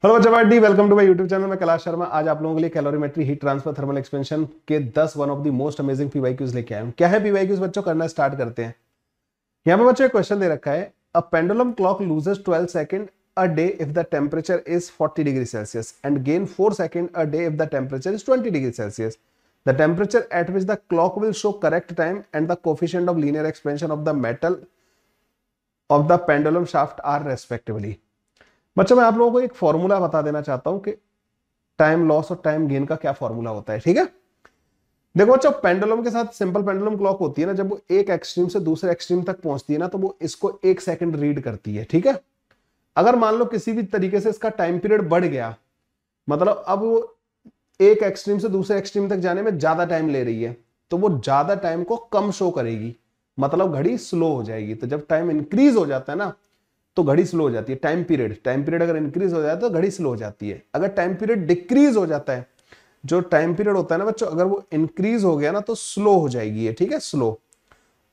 Hello बच्चा, welcome to my YouTube channel. मैं कैलाश शर्मा आज आप लोगों के लिए calorimetry, heat transfer, thermal expansion के 10 one of the most amazing PYQs लेके आया हूं। क्या है पीवाईक्यूज बच्चों, करना स्टार्ट करते हैं। यहाँ पे बच्चों एक क्वेश्चन दे रखा है, a pendulum clock loses 12 second a day if the temperature is 40 degree Celsius and gain 4 second a day if the temperature is 20 degree Celsius. The temperature at which the clock will show correct time and the coefficient of linear expansion of the metal of the pendulum shaft are respectively. बच्चों मैं आप लोगों को एक formula बता देना चाहता हूं कि टाइम लॉस और टाइम गेन का क्या फॉर्मूला होता है। ठीक है, देखो बच्चों, पेंडुलम के साथ सिंपल पेंडुलम क्लॉक होती है ना, जब वो एक एक्सट्रीम से दूसरे एक्सट्रीम तक पहुंचती है ना, तो वो इसको 1 सेकंड रीड करती है। ठीक है, अगर मान लो किसी भी तरीके से इसका टाइम पीरियड बढ़ गया, मतलब अब वो एक एक्सट्रीम से दूसरे एक्सट्रीम तक जाने में ज्यादा टाइम ले रही है, तो वो ज्यादा टाइम को कम शो करेगी, मतलब घड़ी स्लो हो जाएगी। तो जब टाइम इंक्रीज हो जाता है ना, तो घड़ी स्लो हो जाती है। टाइम पीरियड अगर इंक्रीज हो जाता है तो घड़ी स्लो हो जाती है। अगर टाइम पीरियड डिक्रीज हो जाता है, जो टाइम पीरियड होता है ना बच्चों, अगर वो इंक्रीज हो गया ना तो स्लो हो जाएगी ये। ठीक है, स्लो,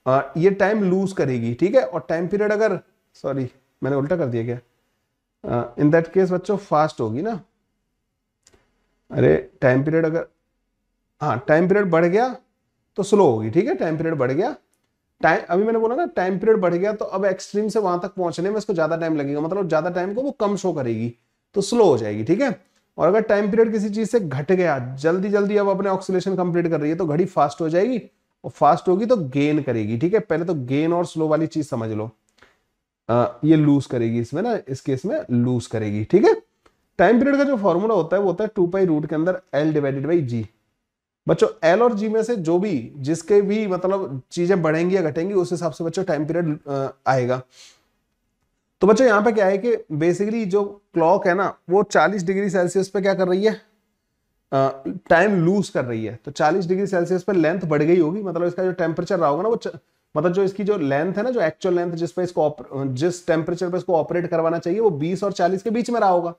ये टाइम लूज करेगी। ठीक है, और टाइम पीरियड अगर, सॉरी मैंने उल्टा कर दिया क्या, इन दैट केस बच्चों फास्ट होगी ना। अरे टाइम पीरियड अगर, हाँ टाइम पीरियड बढ़ गया तो स्लो होगी। ठीक है, टाइम पीरियड बढ़ गया, टाइम अभी मैंने बोला ना टाइम पीरियड बढ़ गया, तो अब एक्सट्रीम से वहां तक पहुंचने में इसको ज्यादा टाइम लगेगा, मतलब ज्यादा टाइम को वो कम शो करेगी, तो स्लो हो जाएगी। ठीक है, और अगर टाइम पीरियड किसी चीज से घट गया, जल्दी जल्दी अब अपने ऑक्सीलेशन कंप्लीट कर रही है, तो घड़ी फास्ट हो जाएगी, और फास्ट होगी तो गेन करेगी। ठीक है, पहले तो गेन और स्लो वाली चीज समझ लो। ये लूज करेगी इसमें ना, इस केस में लूज करेगी। ठीक है, टाइम पीरियड का जो फॉर्मूला होता है वो होता है 2 पाई रूट के अंदर एल डिवाइडेड बाई जी। बच्चों एल और जी में से जो भी, जिसके भी मतलब चीजें बढ़ेंगी या घटेंगी, उस हिसाब से बच्चों टाइम पीरियड आएगा। तो बच्चों यहाँ पे क्या है कि बेसिकली जो क्लॉक है ना, वो 40 डिग्री सेल्सियस पे क्या कर रही है, टाइम लूज कर रही है। तो 40 डिग्री सेल्सियस पे लेंथ बढ़ गई होगी, मतलब इसका जो टेम्परेचर रहा होगा ना वो मतलब जो इसकी जो लेंथ है ना, जो एक्चुअल लेंथ जिस पे इसको जिस टेम्परेचर पे इसको ऑपरेट करवाना चाहिए, वो 20 और 40 के बीच में रहा होगा।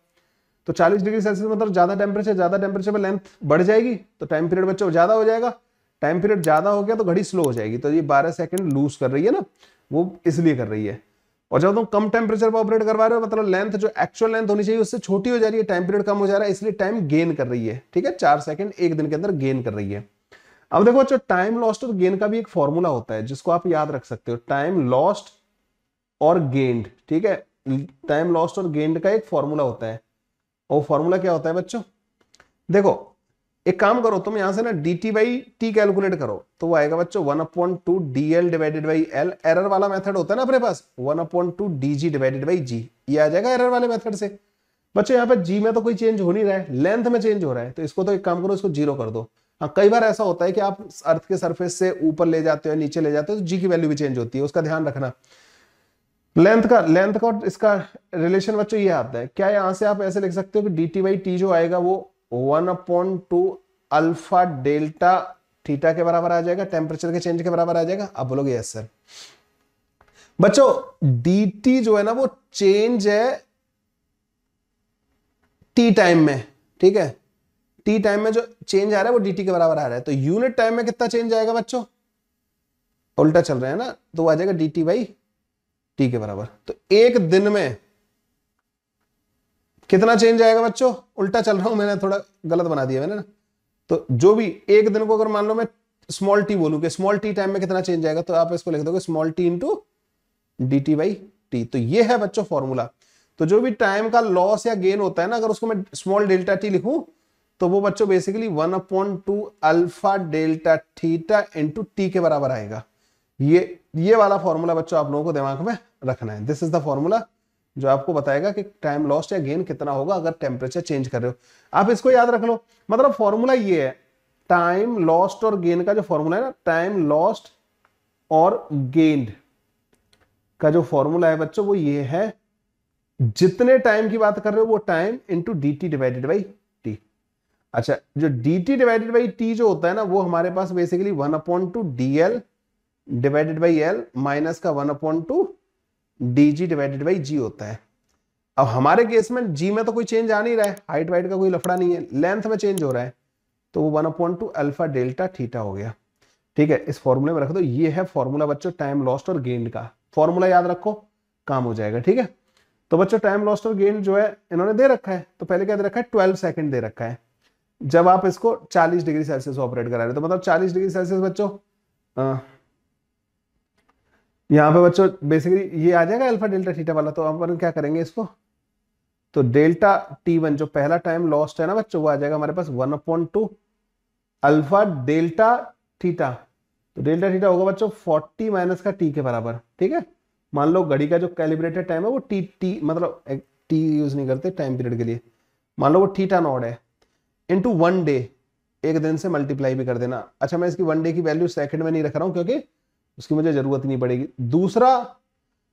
तो 40 डिग्री सेल्सियस मतलब ज्यादा टेम्परेचर पे लेंथ बढ़ जाएगी, तो टाइम पीरियड बच्चों ज्यादा हो जाएगा। टाइम पीरियड ज्यादा हो गया तो घड़ी स्लो हो जाएगी। तो ये 12 सेकंड लूज कर रही है ना, वो इसलिए कर रही है। और जब तुम कम टेम्परेचर पर ऑपरेट करवा रहे हो, मतलब लेंथ जो एक्चुअल लेंथ होनी चाहिए उससे छोटी हो जा रही है, टाइम पीरियड कम हो जा रहा है, इसलिए टाइम गेन कर रही है। ठीक है, 4 सेकंड एक दिन के अंदर गेन कर रही है। अब देखो बच्चों, टाइम लॉस्ट और गेन का भी एक फॉर्मूला होता है जिसको आप याद रख सकते हो, टाइम लॉस्ट और गेन्ड। ठीक है, टाइम लॉस्ट और गेन्ड का एक फॉर्मूला होता है, और फॉर्मूला क्या होता है बच्चों, देखो एक काम करो, तुम यहां से ना D T by T calculate करो, तो वो आएगा बच्चों 1/2 D L divided by L. Error वाला मेथड होता है ना अपने पास, 1/2 डी जी डिवाइडेड बाई जी, ये आ जाएगा एरर वाले मेथड से। बच्चों यहाँ पे जी में तो कोई चेंज हो नहीं रहा है, लेंथ में चेंज हो रहा है, तो इसको तो एक काम करो, इसको जीरो कर दो। हाँ, कई बार ऐसा होता है कि आप अर्थ के सरफेस से ऊपर ले जाते हो, नीचे ले जाते हो, तो जी की वैल्यू भी चेंज होती है, उसका ध्यान रखना। लेंथ का और इसका रिलेशन बच्चों ये आता है, क्या यहां से आप ऐसे लिख सकते हो कि डी टी बाई टी जो आएगा वो 1/2 अल्फा डेल्टा थीटा के बराबर आ जाएगा, टेम्परेचर के चेंज के बराबर आ जाएगा। आप बोलोगे यस सर। बच्चों डी टी जो है ना, वो चेंज है टी टाइम में। ठीक है, टी टाइम में जो चेंज आ रहा है वो डी टी के बराबर आ रहा है, तो यूनिट टाइम में कितना चेंज आएगा बच्चों, उल्टा चल रहा है ना, तो वो आ जाएगा डी टी बाई टी के बराबर। तो एक दिन में कितना चेंज आएगा बच्चों, उल्टा चल रहा हूं मैंने, थोड़ा गलत बना दिया मैंने ना। तो जो भी एक दिन को अगर मान लो मैं स्मॉल टी बोलूं कि स्मॉल टी टाइम में कितना चेंज आएगा, तो आप इसको लिख दोगे small T into D T by T. तो ये है बच्चों फॉर्मूला। तो जो भी टाइम का लॉस या गेन होता है ना, अगर उसको मैं स्मॉल डेल्टा टी लिखूं, तो वो बच्चों basically 1/2 alpha delta theta into T के बराबर आएगा। ये वाला फॉर्मूला बच्चों आप लोगों को दिमाग में रखना है। दिस इज द फॉर्मूला जो आपको बताएगा कि टाइम लॉस्ट या गेन कितना होगा अगर टेम्परेचर चेंज कर रहे हो। आप इसको याद रख लो, मतलब फॉर्मूला ये है, टाइम लॉस्ट और गेन का जो फॉर्मूला है ना, टाइम लॉस्ट और गेन्ड का जो फॉर्मूला है बच्चों, वो ये है, जितने टाइम की बात कर रहे हो वो time into D T divided by T. अच्छा, जो D T divided by T जो होता है ना, वो हमारे पास basically 1/2 D L divided by L minus का 1/2 D G divided by G होता है। अब हमारे केस में जी में तो कोई चेंज आ नहीं रहा है, हाइट वाइट का कोई लफड़ा नहीं है, लेंथ में चेंज हो रहा है, तो वो 1/2 अल्फा डेल्टा थीटा हो गया। ठीक है, इस फॉर्मूले में रख दो। ये है फॉर्मूला बच्चों टाइम लॉस्ट और गेन्ड का, फॉर्मूला याद रखो, काम हो जाएगा। ठीक है, तो बच्चों टाइम लॉस्ट और गेन जो है इन्होंने दे रखा है, तो पहले क्या दे रखा है 12 सेकंड दे रखा है जब आप इसको 40 डिग्री सेल्सियस ऑपरेट करा रहे हो। तो मतलब 40 डिग्री सेल्सियस बच्चों यहाँ पे बच्चों बेसिकली ये आ जाएगा अल्फा डेल्टा थीटा वाला। तो अपन क्या करेंगे इसको, तो डेल्टा T1 जो पहला टाइम लॉस्ट है ना बच्चों वो आ जाएगा हमारे पास 1/2 अल्फा डेल्टा थीटा। तो डेल्टा थीटा होगा बच्चों 40 माइनस का टी के बराबर, ठीक है। मान लो घड़ी का जो कैलिब्रेटेड टाइम है वो टी मतलब टी यूज नहीं करते टाइम पीरियड के लिए, मान लो वो थीटा नॉट है, इनटू 1 डे, एक दिन से मल्टीप्लाई भी कर देना। अच्छा मैं इसकी 1 डे की वैल्यू सेकंड में नहीं रख रहा हूं क्योंकि उसकी मुझे जरूरत नहीं पड़ेगी। दूसरा,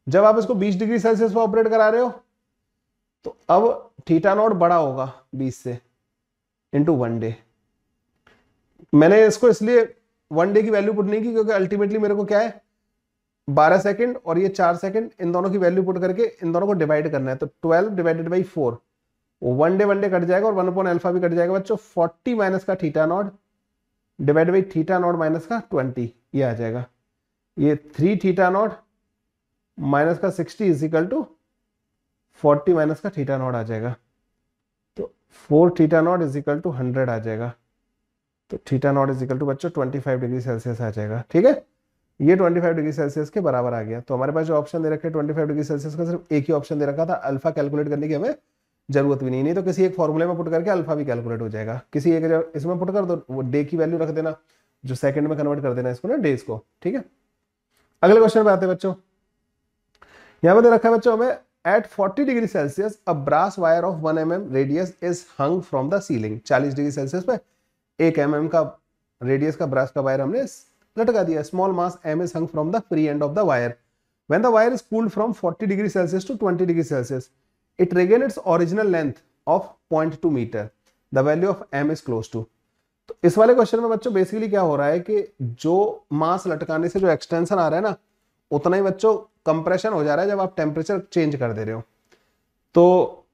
जब आप इसको 20 डिग्री सेल्सियस पर ऑपरेट करा रहे हो तो अब थीटा नॉट बड़ा होगा 20 से, इंटू 1 डे। मैंने इसको इसलिए 1 डे की वैल्यू पुट नहीं की क्योंकि अल्टीमेटली मेरे को क्या है 12 सेकंड और ये 4 सेकंड, इन दोनों की वैल्यू पुट करके इन दोनों को डिवाइड करना है। तो 12 डिवाइडेड बाई 4, वो 1 डे कट जाएगा और 1/अल्फा भी कट जाएगा बच्चों। 40 माइनस का theta not divide by theta naught minus का 20, ये आ जाएगा। ये 3 थीटा नॉट माइनस का 60 इज इक्वल टू 40 माइनस का थीटा नॉट आ जाएगा। तो 4 theta naught is equal to 100 आ जाएगा। तो theta naught is equal to बच्चों 25 डिग्री सेल्सियस आ जाएगा, ठीक है। ये 25 डिग्री सेल्सियस के बराबर आ गया। तो हमारे पास जो ऑप्शन दे रखे 25 डिग्री सेल्सियस का सिर्फ एक ही ऑप्शन दे रखा था, अल्फा कैलकुलेट करने की हमें जरूरत भी नहीं तो किसी एक फॉर्मूले में पुट करके अल्फा भी कैलकुलेट हो जाएगा। किसी एक इसमें पुट कर दो, वो डे की वैल्यू रख देना, जो सेकंड में कन्वर्ट कर देना इसको ना डेज को, ठीक है। अगले क्वेश्चन पे आते हैं बच्चों। यहां पर दे रखा है बच्चों हमें at 40 degree Celsius a brass wire of 1 mm radius is hung from the ceiling. 40 degree Celsius पे 1 mm का रेडियस का ब्रास का वायर हमने लटका दिया। Small mass m is hung from the free end of the wire. When the wire is cooled from 40 degree Celsius to 20 degree Celsius, it regains its original length of 0.2 meter. The value of m is close to. तो इस वाले question में बच्चों basically क्या हो रहा है कि जो मास लटकाने से जो एक्सटेंशन आ रहा है ना उतना ही बच्चों कंप्रेशन हो जा रहा है जब आप टेम्परेचर चेंज कर दे रहे हो। तो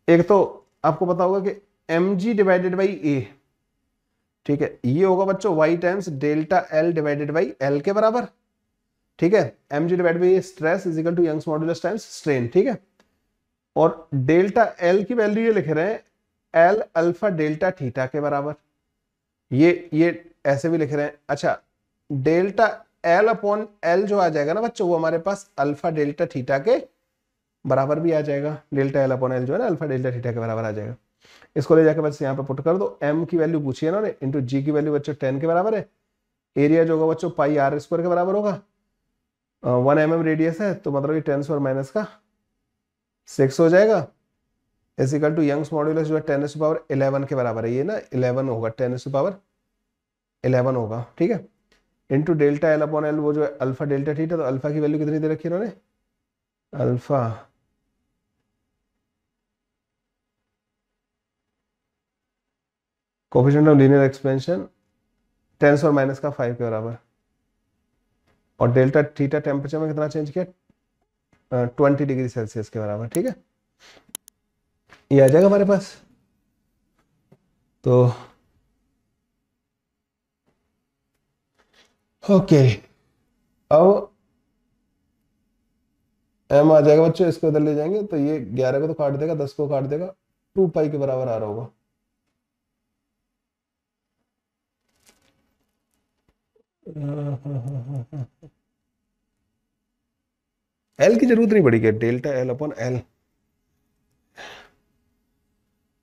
एक तो आपको पता होगा कि mg डिवाइडेड बाई a, ठीक है, ये होगा बच्चों y times delta L divided by L के बराबर, ठीक है। mg divided by stress is equal to Young's modulus times strain, ठीक है। और डेल्टा L की वैल्यू ये लिख रहे हैं L अल्फा डेल्टा थीटा के बराबर, ये ऐसे भी लिख रहे हैं। अच्छा डेल्टा L अपॉन L जो आ जाएगा ना बच्चों वो हमारे पास अल्फा डेल्टा थीटा के बराबर भी आ जाएगा। डेल्टा L अपॉन L जो है ना अल्फा डेल्टा थीटा के बराबर आ जाएगा। इसको ले जाकर बस यहाँ पे पुट कर दो। m की वैल्यू पूछी है ना इंटू g की वैल्यू बच्चों 10 के बराबर है। एरिया जो होगा बच्चों पाई r स्क्वायर के बराबर होगा। 1 mm रेडियस है तो मतलब ये 10 स्क्वायर माइनस का 6 हो जाएगा। Is equal to Young's modulus जो है 10 पावर 11 के बराबर है। ये ना 11 होगा, 10 पावर 11 होगा, ठीक है। Into delta L upon L वो जो है अल्फा डेल्टा थीटा, तो अल्फा की वैल्यू कितनी दे रखी है इन्होंने, alpha coefficient of linear expansion 10 और माइनस का 5 के बराबर। और डेल्टा थीटा टेम्परेचर में कितना चेंज किया 20 डिग्री सेल्सियस के बराबर, ठीक है। ये आ जाएगा हमारे पास। तो ओके अब m आ जाएगा बच्चों, इसको इधर ले जाएंगे तो ये 11 को तो काट देगा, 10 को काट देगा, 2 पाई के बराबर आ रहा होगा। एल की जरूरत नहीं पड़ेगी, डेल्टा L अपॉन L।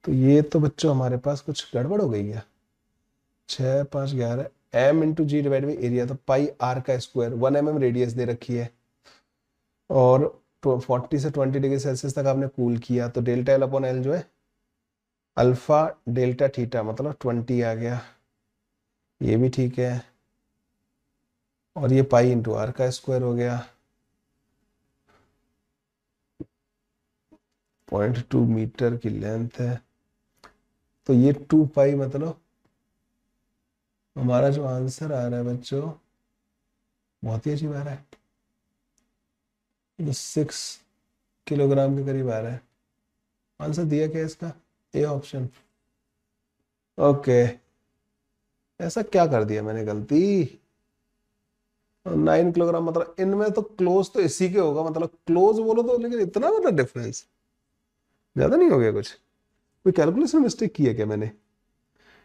तो ये तो बच्चों हमारे पास कुछ गड़बड़ हो गई है। 6 5 11 m into g divide by area, तो पाई r का स्क्वायर, 1 mm रेडियस दे रखी है और 40 से 20 डिग्री सेल्सियस तक आपने कूल किया। तो डेल्टा L अपॉन L जो है अल्फा डेल्टा थीटा मतलब 20 आ गया, ये भी ठीक है। और ये पाई इंटू आर का स्क्वायर हो गया, 0.2 मीटर की लेंथ है। तो ये 2 पाई मतलब हमारा जो आंसर आ रहा है बच्चों बहुत ही अजीब आ रहा है, 6 किलोग्राम के करीब आ रहा है। आंसर दिया क्या इसका, ए ऑप्शन। ओके ऐसा क्या कर दिया मैंने गलती। 9 किलोग्राम मतलब इनमें तो क्लोज तो इसी के होगा, मतलब क्लोज बोलो तो, लेकिन इतना मतलब डिफरेंस ज्यादा नहीं हो गया कुछ? कोई कैलकुलेशन मिस्टेक की है क्या मैंने?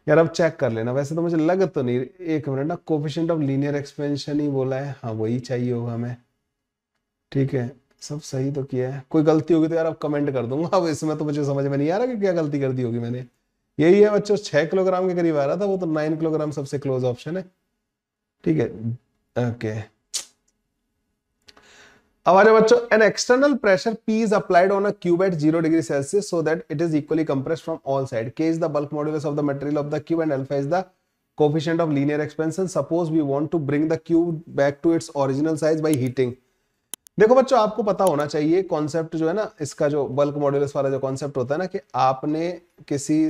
यार अब चेक कर लेना, वैसे तो मुझे लग तो नहीं, एक मिनट ना, कोफिशिएंट ऑफ लीनियर एक्सपेंशन ही बोला है, हाँ वही चाहिए होगा हमें। ठीक है, सब सही तो किया है, कोई गलती होगी तो यार अब कमेंट कर दूंगा, अब इसमें तो मुझे समझ में नहीं आ रहा कि क्या गलती कर दी होगी मैंने। यही है बच्चों, 6 किलोग्राम के करीब आ रहा था, वो तो 9 किलोग्राम सबसे क्लोज ऑप्शन है। ठीक है, ओके। अब आ जाओ बच्चों, an external pressure P is applied on a cube at 0 degree Celsius so that it is equally compressed from all sides. K is the bulk modulus of the material of the cube and alpha is the coefficient of linear expansion. Suppose we want to bring the cube back to its original size by heating. देखो बच्चों, आपको पता होना चाहिए concept जो है ना, इसका जो बल्क मॉड्यूलस वाला जो कॉन्सेप्ट होता है ना, कि आपने किसी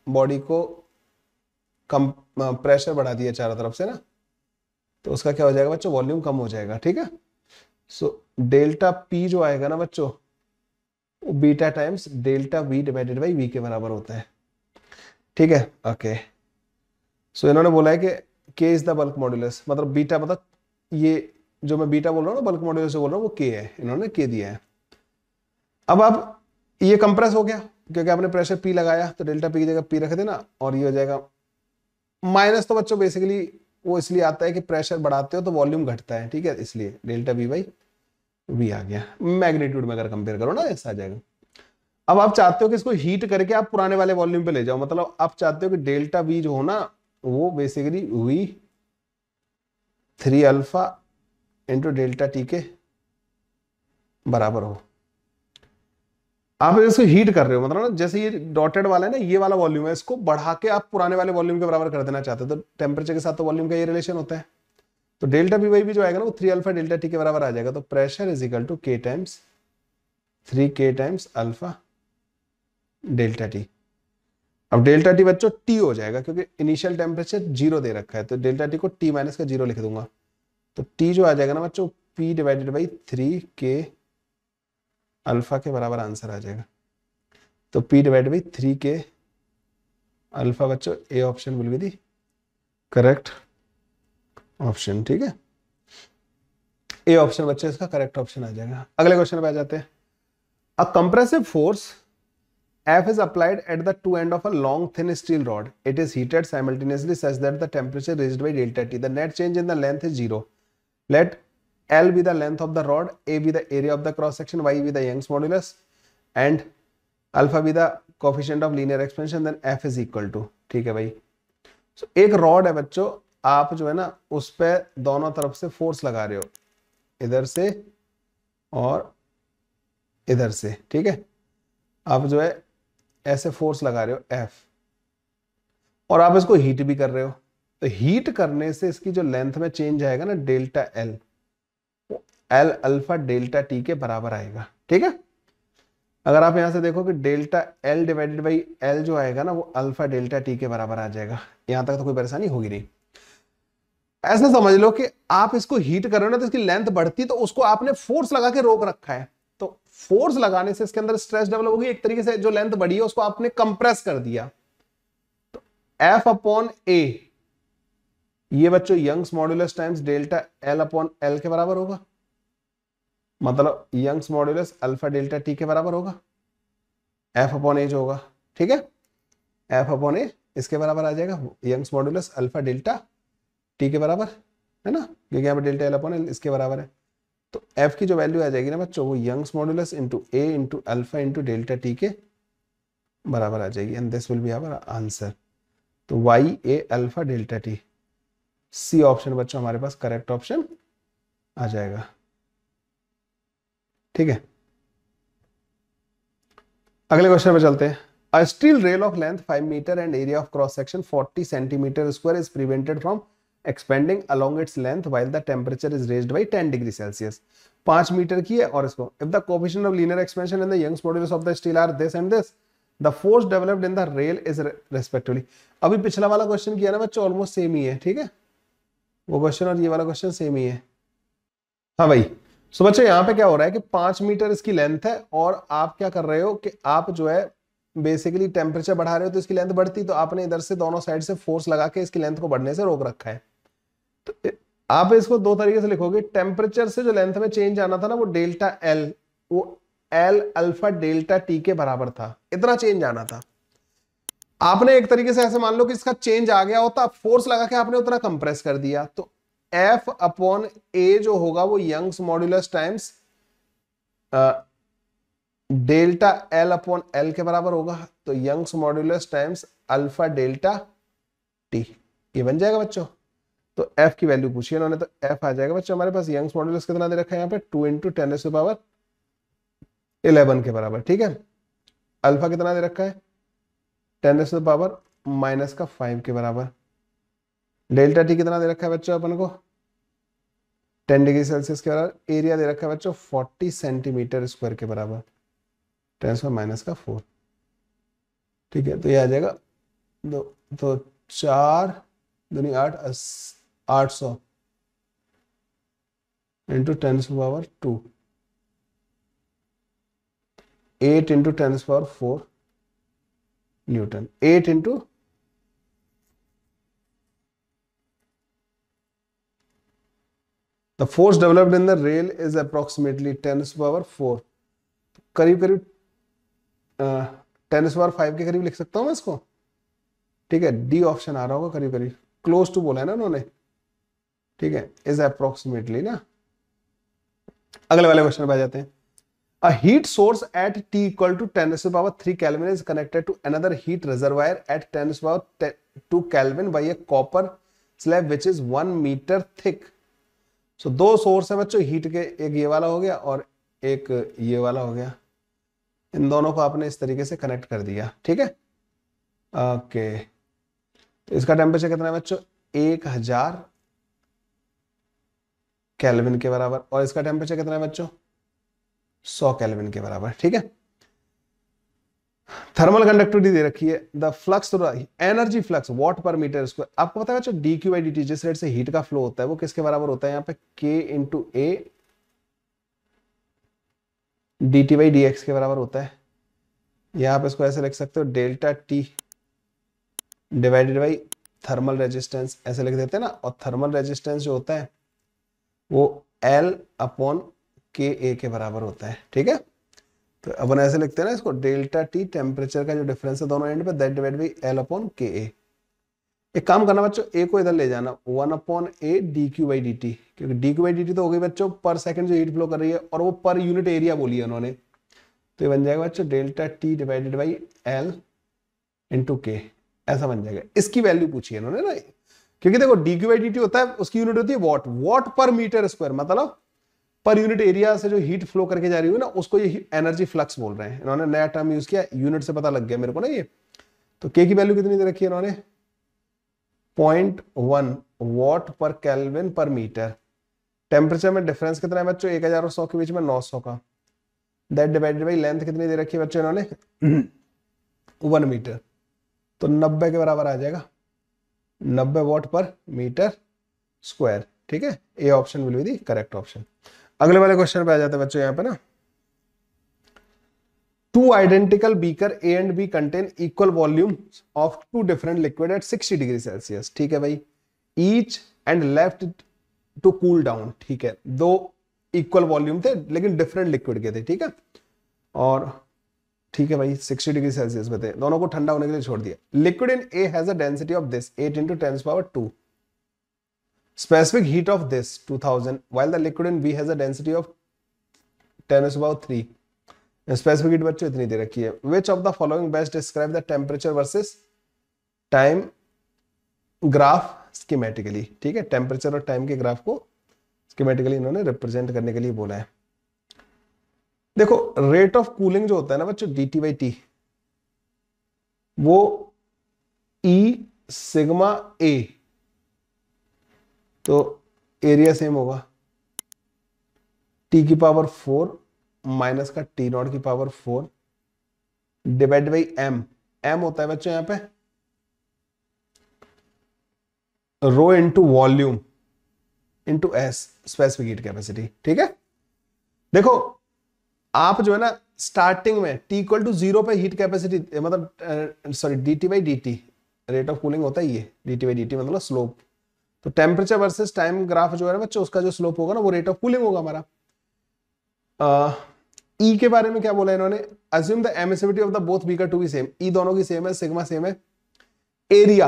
बॉडी को कम प्रेशर बढ़ा दिया चारों तरफ से ना, तो उसका क्या हो जाएगा बच्चों, वॉल्यूम कम हो जाएगा। ठीक है, सो डेल्टा पी जो आएगा ना बच्चों, वो beta times delta V divided by V के बराबर होता है। ठीक है, ओके। सो इन्होंने बोला है कि के इज द बल्क मॉड्यूलस, मतलब बीटा, मतलब ये जो मैं बीटा बोल रहा हूँ ना, बल्क मॉड्यूलस जो बोल रहा हूँ, वो के है, इन्होंने के दिया है। अब आप ये कंप्रेस हो गया क्योंकि आपने प्रेशर पी लगाया, तो डेल्टा पी की जगह पी रख देना और ये हो जाएगा माइनस। तो बच्चों बेसिकली वो इसलिए आता है कि प्रेशर बढ़ाते हो तो वॉल्यूम घटता है। ठीक है, इसलिए डेल्टा वी बाई वी आ गया, मैग्नीट्यूड में अगर कंपेयर करो ना ऐसा आ जाएगा। अब आप चाहते हो कि इसको हीट करके आप पुराने वाले वॉल्यूम पे ले जाओ, मतलब आप चाहते हो कि डेल्टा वी जो हो ना, वो basically V 3 alpha into delta T के बराबर हो। आप इसको हीट कर रहे हो, मतलब ना जैसे ये डॉटेड वाला है ना, ये वाला वॉल्यूम है, इसको बढ़ा के आप पुराने वाले वॉल्यूम के बराबर कर देना चाहते हो, तो टेम्परेचर के साथ तो वॉल्यूम का ये रिलेशन होता है। तो डेल्टा वी बाई भी जो आएगा ना, वो 3 अल्फा डेल्टा टी के बराबर आ जाएगा। तो प्रेशर इज इक्वल टू के times 3k times alpha delta T. अब डेल्टा टी बच्चों टी हो जाएगा क्योंकि इनिशियल टेम्परेचर 0 दे रखा है, तो डेल्टा टी को टी माइनस का 0 लिख दूंगा। तो टी जो आ जाएगा ना बच्चों, P divided by 3k alpha के बराबर आंसर आ जाएगा। तो P divided by 3k alpha बच्चों, A option will be the correct option. ठीक है, ए ऑप्शन बच्चों इसका करेक्ट ऑप्शन आ जाएगा। अगले क्वेश्चन पे आ जाते हैं। A compressive force F is applied at the two end of a long thin steel rod. It is heated simultaneously such that the temperature raised by delta T. The net change in the length is 0. Let L be the length of the rod, A be the area of the cross section, Y be the Young's modulus, and alpha be the coefficient of linear expansion. Then F is equal to, ठीक है भाई। So, एक rod है बच्चों, आप जो है ना उस पे दोनों तरफ से फोर्स लगा रहे हो, इधर से और इधर से। ठीक है, आप जो है ऐसे फोर्स लगा रहे हो F, और आप इसको हीट भी कर रहे हो। तो हीट करने से इसकी जो लेंथ में चेंज आएगा ना, डेल्टा L, वो L अल्फा डेल्टा T के बराबर आएगा। ठीक है, अगर आप यहां से देखो कि delta L divided by L जो आएगा ना, वो अल्फा डेल्टा T के बराबर आ जाएगा। यहां तक तो कोई परेशानी होगी नहीं। ऐसा समझ लो कि आप इसको हीट कर रहे हो ना, तो इसकी लेंथ बढ़ती, तो उसको आपने फोर्स लगा के रोक रखा है। तो फोर्स लगाने से इसके अंदर स्ट्रेस डेवलप होगी, एक तरीके से जो लेंथ बढ़ी है उसको आपने कंप्रेस कर दिया। तो F अपॉन A, ये बच्चों Young's modulus times delta L upon L के बराबर होगा, मतलब Young's modulus alpha delta T के बराबर होगा। F अपॉन A जो होगा, ठीक है, F अपॉन A इसके बराबर आ जाएगा, Young's modulus alpha delta T के बराबर है ना, क्योंकि यहाँ पर डेल्टा L अपॉन L इसके बराबर है। तो F की जो वैल्यू आ जाएगी ना बच्चों, वो Young's modulus into A into alpha into delta T के बराबर आ जाएगी, and this will be our answer. तो Y A alpha delta T, C option बच्चों हमारे पास करेक्ट ऑप्शन आ जाएगा। ठीक है, अगले क्वेश्चन पे चलते हैं। A steel rail of length 5 meter and area of cross section 40 centimeter square is prevented from expanding along its length while the temperature is raised by 10 degree Celsius. 5 metre की है, और इसको if the coefficient of linear expansion and the Young's modulus of the steel are this and this, the force developed in the rail is respectively. अभी पिछला वाला question किया ना बच्चों, ऑलमोस्ट सेम ही है। ठीक है, वो क्वेश्चन और ये वाला क्वेश्चन सेम ही है। हाँ भाई, सो बच्चों यहाँ पे क्या हो रहा है कि 5 मीटर इसकी लेंथ है, और आप क्या कर रहे हो कि आप जो है बेसिकली टेम्परेचर बढ़ा रहे हो, तो इसकी लेंथ बढ़ती, तो आपने इधर से दोनों साइड से फोर्स लगा के इसकी लेंथ को बढ़ने से रोक रखा है। तो आप इसको दो तरीके से लिखोगे, टेम्परेचर से जो लेंथ में चेंज आना था ना वो डेल्टा एल, वो एल अल्फा डेल्टा टी के बराबर था, इतना चेंज आना था। आपने एक तरीके से ऐसे मान लो कि इसका चेंज आ गया होता, फोर्स लगा के आपने उतना कंप्रेस कर दिया, तो एफ अपॉन ए जो होगा वो Young's modulus times delta L upon L के बराबर होगा, तो Young's modulus times alpha delta T, ये बन जाएगा बच्चों। तो एफ की वैल्यू पूछी इन्होंने, तो एफ आ जाएगा बच्चों हमारे पास, यंग्स मॉड्यूलस कितना दे रखा है यहाँ पे 2 × 10⁻11 के बराबर, ठीक है। अल्फा कितना दे रखा है 10⁻⁻5 के बराबर। डेल्टा टी कितना दे रखा है बच्चों अपन को 10 डिग्री सेल्सियस के बराबर। एरिया दे रखा है बच्चों 40 सेंटीमीटर स्क्वायर के बराबर, 10⁻⁻4, ठीक है। तो ये आ जाएगा तो 4 दूनी 8 800 into 10⁻², 8 into 10⁻⁴ Newton, 8 into the force developed in the rail is approximately 10⁻⁴, करीब करीब 10⁻⁵ के करीब लिख सकता हूं मैं इसको, ठीक है। डी ऑप्शन आ रहा होगा, करीब करीब क्लोज टू बोला है ना उन्होंने, ठीक है, इज अप्रोक्सीमेटली ना। अगले वाले क्वेश्चन पे आ जाते हैं। A heat source at T equal to 10⁻³ Kelvin is connected to another heat reservoir at 10⁻² Kelvin by a copper slab which is 1 meter thick. So दो सोर्स है बच्चों हीट के, एक ये वाला हो गया और एक ये वाला हो गया, इन दोनों को आपने इस तरीके से कनेक्ट कर दिया, ठीक है। ओके, तो इसका टेम्परेचर कितना है बच्चों 1000 केल्विन के बराबर, और इसका टेम्परेचर कितना है बच्चों 100 केल्विन के बराबर, ठीक है। थर्मल कंडक्टिविटी दे रखी है, the flux energy flux what पर मीटर स्क्वायर। आपको पता है बच्चों dQ/dt जिस रेट से हीट का फ्लो होता है वो किसके बराबर होता है यहाँ पे K × A dt/dx के बराबर होता है। या आप इसको ऐसे लिख सकते हो delta T divided by thermal resistance, ऐसे लिख देते हैं ना। और थर्मल रेजिस्टेंस जो होता है वो L अपॉन KA के बराबर होता है, ठीक है। तो अपन ऐसे लिखते हैं ना इसको, डेल्टा टी टेम्परेचर का जो डिफरेंस है दोनों एंड पे, that divide by L upon KA। एक काम करना बच्चों, A को इधर ले जाना, 1/A dQ/dt, क्योंकि dQ/dt तो हो गई बच्चों पर सेकंड जो हीट फ्लो कर रही है, और वो पर यूनिट एरिया बोली है उन्होंने, तो ये बन जाएगा बच्चों delta T divided by L into K, ऐसा बन जाएगा। इसकी वैल्यू पूछी है इन्होंने ना, क्योंकि देखो dQ/dt होता है उसकी यूनिट होती है वॉट, वॉट पर मीटर स्क्वायर, मतलब पर यूनिट एरिया से जो हीट फ्लो करके जा रही है ना उसको ये एनर्जी फ्लक्स बोल रहे हैं। इन्होंने नया टर्म यूज किया, यूनिट से पता लग गया मेरे को ना ये। तो K की वैल्यू कितनी दे रखी है इन्होंने 0.1 वॉट पर केल्विन पर मीटर। टेम्परेचर में डिफरेंस कितना है बच्चों 1000 और 100 के बीच में 900 का, दैट डिवाइडेड बाई लेंथ कितनी दे रखी है बच्चों इन्होंने 1 मीटर, तो 90 के बराबर आ जाएगा, 90 वॉट पर मीटर स्क्वायर, ठीक है। A option will be the correct option. अगले वाले क्वेश्चन पे आ जाते हैं बच्चों यहाँ पे ना, two identical beaker A and B contain equal volume of two different liquid at 60 degree Celsius, ठीक है भाई। Each and left to cool down, ठीक है। दो इक्वल वॉल्यूम थे लेकिन डिफरेंट लिक्विड के थे, ठीक है। और ठीक है भाई 60 डिग्री सेल्सियस पे थे, दोनों को ठंडा होने के लिए छोड़ दिया। Liquid in A has a density of this 8 × 10⁻², specific heat of this 2000, while the liquid in B has a density of 10⁻³ specific heat बच्चों इतनी दे रखी है। which of the following best describe the temperature versus time graph schematically, ठीक है। Temperature और time के graph को schematically इन्होंने रिप्रेजेंट करने के लिए बोला है। देखो रेट ऑफ कूलिंग जो होता है ना बच्चों dt/T, वो E सिग्मा A, तो एरिया सेम होगा T⁴ माइनस का T⁴ डिवाइड बाई m होता है बच्चों यहाँ पे rho into volume into S specific heat capacity, ठीक है। देखो आप जो है ना स्टार्टिंग में T = 0 पे हीट कैपेसिटी मतलब sorry dt/dt rate of cooling होता है ये, dt/dt मतलब स्लोप, तो तो टेम्परेचर वर्सेस टाइम ग्राफ जो है ना बच्चों, उसका जो स्लोप होगा ना वो रेट ऑफ कूलिंग होगा हमारा। ई के बारे में क्या बोला इन्होंने, assume the emissivity of the both beaker to be same, E दोनों की सेम है, सिग्मा सेम है, एरिया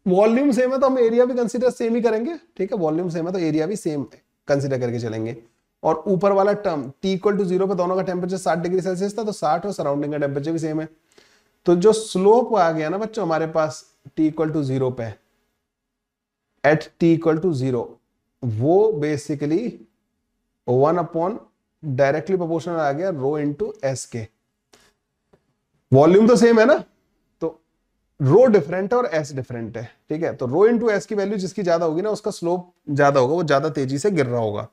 वॉल्यूम सेम है तो हम एरिया भी कंसीडर सेम ही करेंगे, ठीक है, वॉल्यूम सेम है तो एरिया भी सेम कंसीडर करके चलेंगे। और ऊपर वाला टर्म टी इक्वल टू 0 पे दोनों का टेम्परेचर 60 डिग्री सेल्सियस था, तो 60 और सराउंडिंग का टेम्परेचर भी सेम है। तो जो स्लोप आ गया ना बच्चों हमारे पास टी इक्वल टू 0 पे, एट टी इक्वल टू 0, वो बेसिकली 1 अपॉन डायरेक्टली प्रोपोर्शनल आ गया रो इंटू एस के। वॉल्यूम तो सेम है ना, तो रो डिफरेंट है और एस डिफरेंट है, ठीक है। तो रो इंटू एस की वैल्यू जिसकी ज्यादा होगी ना उसका स्लोप ज्यादा होगा, वो ज्यादा तेजी से गिर रहा होगा।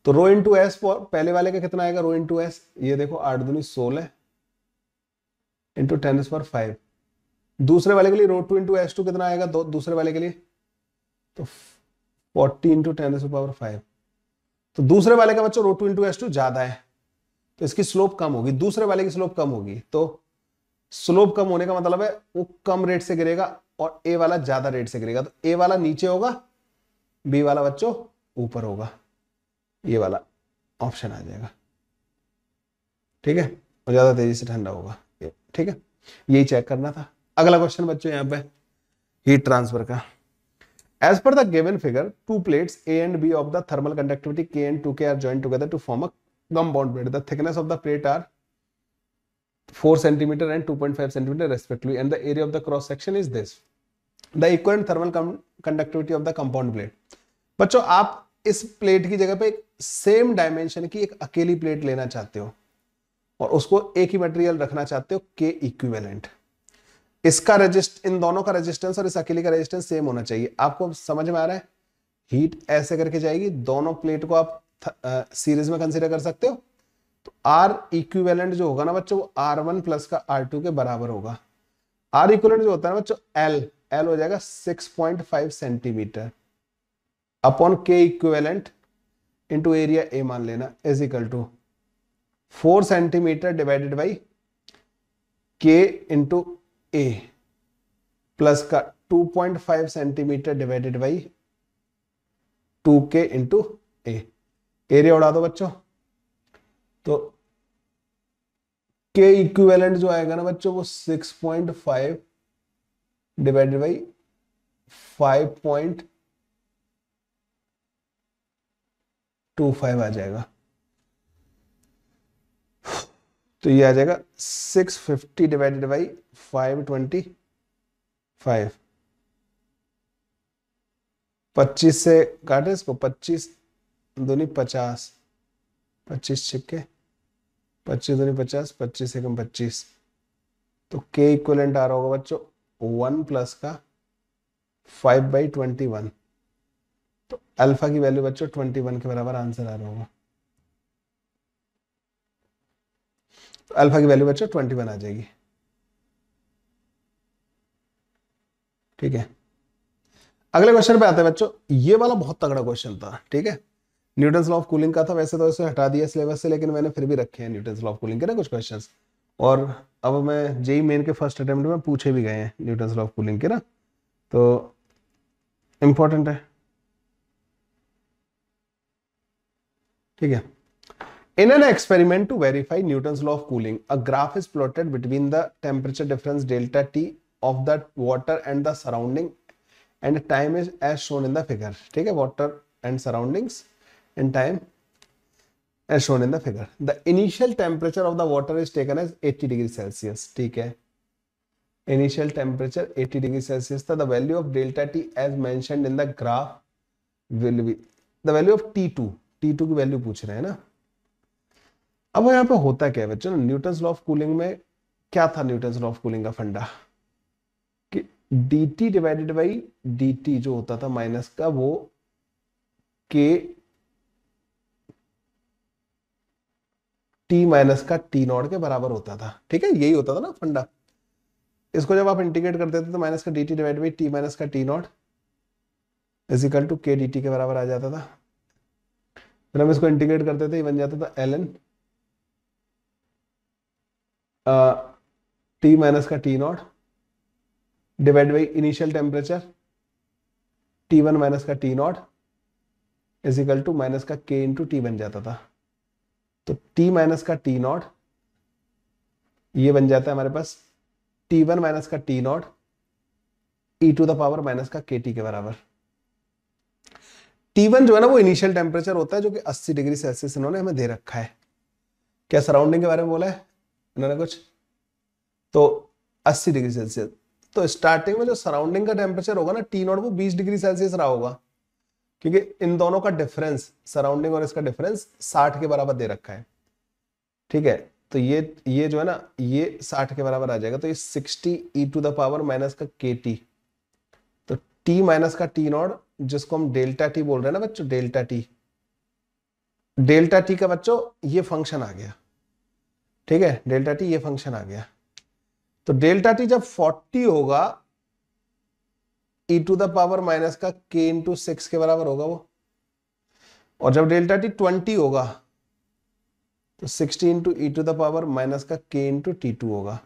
तो रो इंटू एस पहले वाले का कितना आएगा, रो इंटू एस, ये देखो 8 दूनी 16 इंटू 10⁵। दूसरे वाले के लिए रो टू इंटू एस टू कितना आएगा, दूसरे वाले के लिए तो 40 इंटू 10⁵। तो दूसरे वाले का बच्चों रो टू इंटू एस टू ज्यादा है, तो इसकी स्लोप कम होगी, दूसरे वाले की स्लोप कम होगी। तो स्लोप कम होने का मतलब है वो कम रेट से गिरेगा और ए वाला ज्यादा रेट से गिरेगा। तो ए वाला नीचे होगा, बी वाला बच्चों ऊपर होगा, ये वाला ऑप्शन आ जाएगा, ठीक है, और ज्यादा तेजी से ठंडा होगा, ठीक है, यही चेक करना था। अगला क्वेश्चन बच्चों यहाँ पे हीट ट्रांसफर का। As per the given figure, two plates A and B of the thermal conductivity K and 2K are joined together to form a compound plate. The thickness of the plate are 4 cm and 2.5 cm respectively, and the area of the cross section is this. The equivalent thermal conductivity of the compound plate. बच्चों आप इस plate की जगह पे same dimension की एक अकेली plate लेना चाहते हो और उसको एक ही मटेरियल रखना चाहते हो, K इक्विवेलेंट। इसका इन दोनों का रेजिस्टेंस और इस अकेले का रेजिस्टेंस सेम होना चाहिए। आपको समझ में आ रहा है, हीट ऐसे करके जाएगी, दोनों प्लेट को आप सीरीज में कंसीडर कर सकते हो। तो आर इक्विवेलेंट जो होगा ना बच्चों, वो R1 प्लस का R2 के बराबर होगा। आर इक्विवेलेंट जो होता है ना बच्चों, एल हो जाएगा 6.5 centimetre upon K equivalent into area A मान लेना, is equal to 4 centimetre divided by K into A plus का 2.5 centimetre divided by 2K into A. Area उड़ा दो बच्चों, तो K इक्विवेलेंट जो आएगा ना बच्चों वो 6.5 डिवाइडेड बाई 5.25 आ जाएगा। तो ये आ जाएगा 650 डिवाइडेड बाई 525, 25 से काटे इसको, 25 दूनी 50, 25 छिक्के 25 दूनी 50, 25 से कम 25, तो के इक्विवेलेंट आ रहा होगा बच्चों 1 प्लस का 5/21। तो अल्फा की वैल्यू बच्चों 21 के बराबर आंसर आ रहा होगा। तो अल्फा की वैल्यू बच्चों 21 आ जाएगी, ठीक है। अगले क्वेश्चन पे आते हैं बच्चों, ये वाला बहुत तगड़ा क्वेश्चन था, ठीक है, न्यूटन्स लॉ ऑफ कूलिंग का था। वैसे तो इसे हटा दिया सिलेबस से, लेकिन मैंने फिर भी रखे हैं न्यूटन्स लॉ ऑफ कूलिंग के ना कुछ क्वेश्चंस, और अब मैं जेई मेन के फर्स्ट अटेम्प्ट में पूछे भी गए हैं न्यूटन्स लॉ ऑफ कूलिंग के ना, तो इंपॉर्टेंट है, ठीक है। In an experiment to verify Newton's law of cooling, a graph is plotted between the temperature difference delta T of the water and the surrounding, and time is as shown in the figure, ठीक है, water and surroundings and time as shown in the figure. The initial temperature of the water is taken as 80 degree Celsius, ठीक है, initial temperature 80 degree Celsius था। The value of delta T as mentioned in the graph will be the value of T2 की value पूछ रहे हैं ना। अब यहाँ पे होता क्या है बच्चों, न्यूटन्स लॉ ऑफ कूलिंग में क्या था, न्यूटन्स लॉ ऑफ कूलिंग का फंडा कि dt डिवाइडेड बाई dt जो होता था माइनस का, वो k t माइनस का t नॉट के बराबर होता था, ठीक है, यही होता था ना फंडा। इसको जब आप इंटीग्रेट करते थे तो माइनस का dt divide by t minus का t naught is equal to k dt के बराबर आ जाता था। फिर हम इसको इंटीग्रेट करते थे, ये बन जाता था ln टी माइनस का T naught divide by initial temperature T1 minus का T0 is equal to minus का K इंटू टी बन जाता था। तो T माइनस का T0 ये बन जाता है हमारे पास T1 माइनस का T0 e to the power minus का KT के बराबर। T1 जो है ना वो इनिशियल टेम्परेचर होता है जो कि 80 डिग्री सेल्सियस इन्होंने हमें दे रखा है। क्या सराउंडिंग के बारे में बोला है इन्होंने कुछ? तो 80 डिग्री सेल्सियस। तो स्टार्टिंग में जो सराउंडिंग का टेम्परेचर होगा ना T0 वो 20 डिग्री सेल्सियस रहा होगा, क्योंकि इन दोनों का डिफरेंस, सराउंडिंग और इसका डिफरेंस 60 के बराबर दे रखा है। ठीक है, तो ये जो है ना ये 60 के बराबर आ जाएगा। तो ये 60 ई टू द पावर माइनस का KT। तो T माइनस का T0 जिसको हम डेल्टा टी बोल रहे हैं ना बच्चों, डेल्टा टी का बच्चों ये फंक्शन आ गया। ठीक है, डेल्टा टी ये फंक्शन आ गया। तो डेल्टा टी जब 40 होगा ई टू द पावर माइनस का K इंटू 6 के बराबर होगा वो, और जब डेल्टा टी 20 होगा तो 60 into e to the power minus का K इंटू T2 होगा।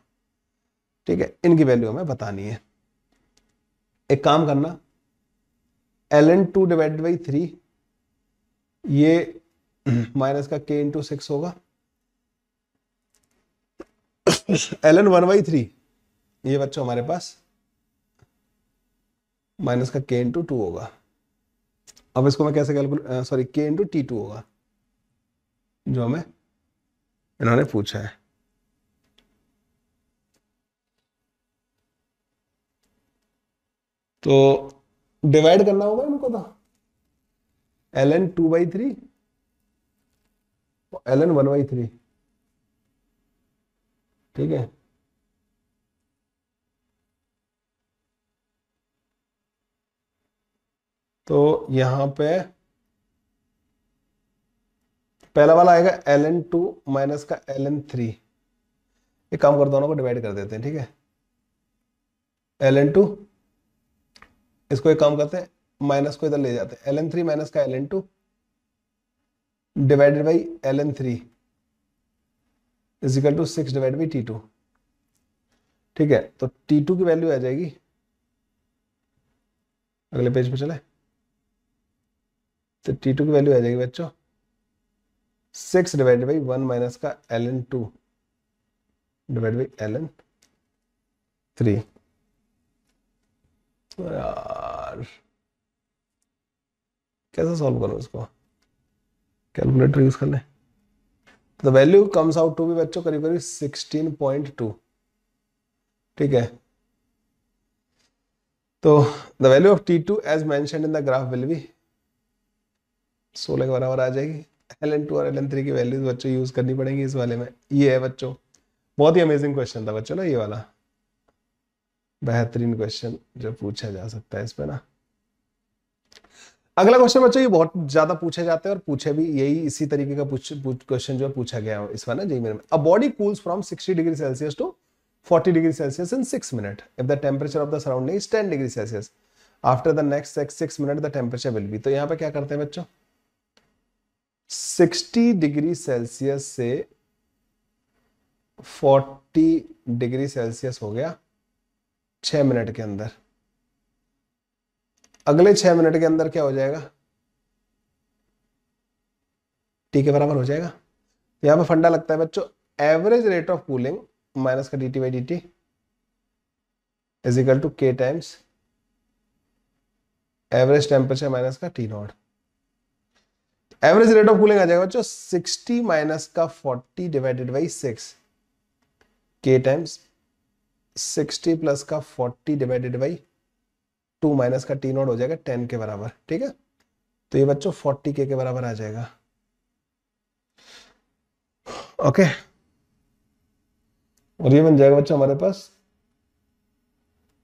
ठीक है, इनकी वैल्यू हमें बतानी है। एक काम करना, ln2 डिवाइडेड बाई 3 ये माइनस का K इंटू 6 होगा, ln1/3 ये बच्चों हमारे पास माइनस का K इंटू 2 होगा। अब इसको मैं कैसे calculate, sorry K into T2 होगा जो हमें इन्होंने पूछा है। तो डिवाइड करना होगा इनको, तो ln2/3 ln1/3। ठीक है, तो यहां पे पहला वाला आएगा ln2 माइनस का ln3। एक काम कर, दोनों को डिवाइड कर देते हैं। ठीक है, ln2 इसको एक काम करते हैं, माइनस को इधर ले जाते हैं, ln3 माइनस का ln2 divided by ln3 is equal to 6 divide by T2। ठीक है, तो T2 की वैल्यू आ जाएगी, अगले पेज पे चले, तो T2 की वैल्यू आ जाएगी बच्चों 6 डिवाइडेड बाई 1 माइनस का ln2 डिवाइड बाई ln3। यार कैसे सॉल्व करूं इसको, कैलकुलेटर यूज कर ले। The value comes out to be बच्चों करीब करीब 16.2। ठीक है, तो the value of T2 as mentioned in the graph will be 16 के बराबर आ जाएगी। ln2 और ln3 की वैल्यूज बच्चों यूज करनी पड़ेंगी इस वाले में। ये है बच्चों, बहुत ही अमेजिंग क्वेश्चन था बच्चों ना ये वाला, बेहतरीन क्वेश्चन जो पूछा जा सकता है इस पे ना। अगला क्वेश्चन बच्चों ये बहुत ज्यादा पूछे जाते हैं और पूछे भी यही इसी तरीके का क्वेश्चन जो पूछा गया है इस बार ना जेईई में। A body cools from 60 degree Celsius to 40 degree Celsius in 6 minute if the temperature of the surrounding is 10 degree Celsius. After the next 6 minute the temperature will be. तो यहाँ पे क्या करते हैं बच्चों, 60 डिग्री सेल्सियस से 40 degree Celsius हो गया 6 मिनट के अंदर। अगले 6 मिनट के अंदर क्या हो जाएगा, T के बराबर हो जाएगा। यहां पे फंडा लगता है बच्चों, average rate of cooling minus का dt by dt is equal to K times average temperature minus का T0। Average rate of cooling आ जाएगा बच्चों 60 माइनस का 40 divided by 6 K times 60 plus का 40 डिवाइडेड बाई 2 माइनस का T0 हो जाएगा 10 के बराबर। ठीक है, तो ये बच्चों 40 K के बराबर आ जाएगा। ओके, और ये बन जाएगा बच्चों हमारे पास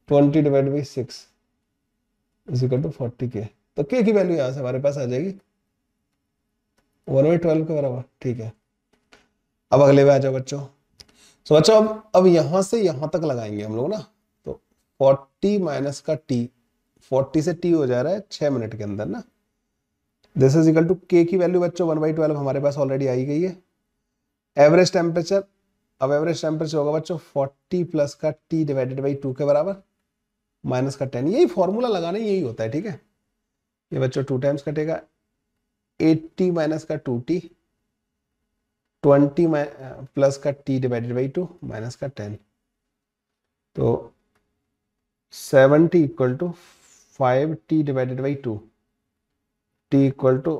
20 divide by 6 is equal to 40 K। तो K की वैल्यू यहां से हमारे पास आ जाएगी 1/12 के बराबर। ठीक है, अब अगले पे आ जाओ बच्चों। तो बच्चों अब यहां से यहां तक लगाएंगे हम लोग ना, तो 40 माइनस का T, 40 से T हो जा रहा है 6 मिनट के अंदर ना, this is equal to K की वैल्यू बच्चों 1/12 हमारे पास ऑलरेडी आई गई है। एवरेज टेम्परेचर, अब एवरेज टेम्परेचर होगा बच्चों 40 प्लस का T डिवाइडेड बाई 2 के बराबर माइनस का 10। यही फॉर्मूला लगाना यही होता है। ठीक है, ये बच्चों 2 टाइम्स कटेगा, 80 माइनस का 2t, 20 प्लस का t डिवाइडेड बाई 2 माइनस का 10, तो 70 equal to 5t divided by 2, t equal to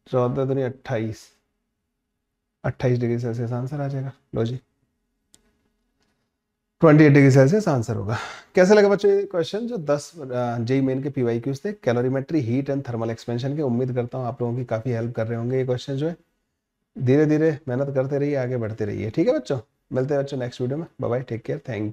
14 दूनी 28, 28 डिग्री सेल्सियस आंसर आ जाएगा। लो जी 28 डिग्री सेल्सियस आंसर होगा। कैसे लगा बच्चों ये क्वेश्चन जो 10 जेई मेन के पीवाईक्यूज थे calorimetry, heat and thermal expansion के। उम्मीद करता हूँ आप लोगों की काफ़ी हेल्प कर रहे होंगे ये क्वेश्चन जो है। धीरे धीरे मेहनत करते रहिए, आगे बढ़ते रहिए। ठीक है बच्चों, मिलते हैं बच्चों नेक्स्ट वीडियो में। Bye bye, take care, thank